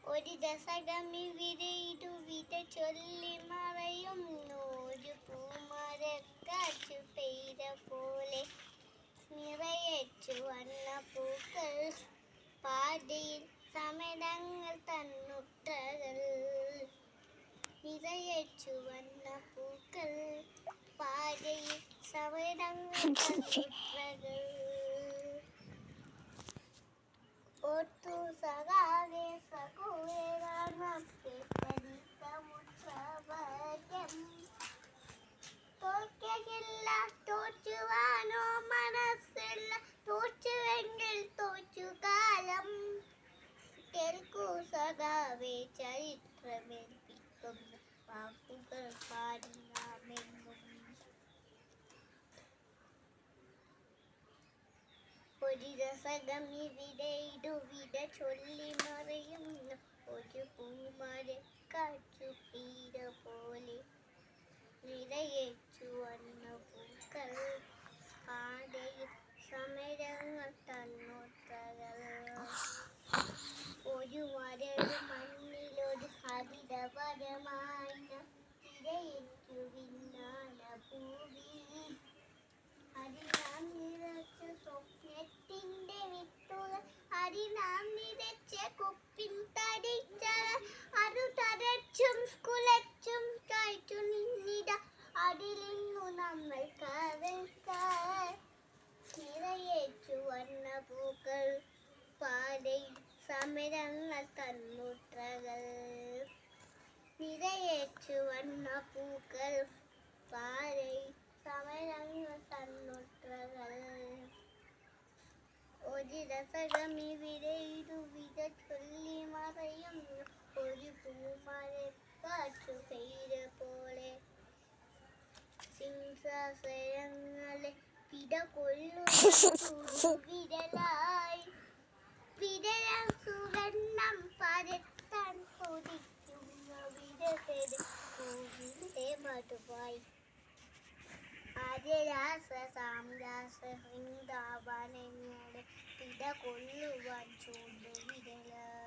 ഒരു ദശകമി വിരയിടു വിത ചൊല്ലി മറയും ഒരു പൂമരക്കാറ്റു പെയ്ത പോലെ നിറയച്ചു വന്ന പൂക്കൾ പാതയിൽ സമരങ്ങൾ തന്നുട്ടകൾ നിറയച്ചു വന്ന പൂക്കൾ പാതയിൽ സമരങ്ങൾ തന്നുട്ടകൾ ഒത്തു സഖാവേ സഖുവേറാണത്തെ പരിസമുദ്രവാക്യം തോൽക്കയില്ല തോറ്റുവാനോ മനസ്സില്ല തോറ്റുവെങ്കിൽ തോറ്റു കാലം കേൾക്കൂ സഖാവേ ചരിത്രമേൽപ്പിക്കുന്ന വാക്കുകൾ പാടി നാമെന്നും ഒരു രസഗമി വിരയിടു വിത ചൊല്ലി മറയുന്ന ഒരു പൂമരക്കാറ്റു പെയ്ത പോലെ നിറയച്ചു വന്ന പൂക്കൾ പാതയിൽ സമരങ്ങൾ തന്നുട്ടകൾ ഒരു മരട് മണ്ണിലൊരു ഹരിതവരമായ തിരയച്ചു വിണ്ണാന ഭൂമി ഹരിനാം നിറച്ച സ്വപ്നത്തിന്റെ വിത്തുകൾ ഹരിനാം നിറച്ച കുപ്പിൻ തടിച്ച അതു തരച്ചും കുലച്ചും കഴിച്ചു നിന്നിട അതിലിന്നു നമ്മൾ കാവൽക്കാർ നിറയേച്ചു വന്ന പൂക്കൾ പാതയിൽ സമരങ്ങൾ തന്നുട്ടകൾ നിറയേച്ചു വന്ന പൂക്കൾ പാതയിൽ സമരങ്ങൾ തന്നുട്ടകൾ ഒരു രസഗമി വിരയിടു വിത ചൊല്ലി മറയുന്നു ഒരു പൂമരക്കാറ്റു പെയ്ത പോലെ സിംഹാസനങ്ങളെ പിടകൊള്ളുന്ന വിരലായി വിരലാം സുഗന്ധം പരത്താൻ കൊതിക്കുന്ന വിരസയുടെ മധുവായി ആര്യരാസ സാംരാസ വൃന്ദാവനങ്ങളെ പിടകൊള്ളുവാൻ ചൂട് വിരലായി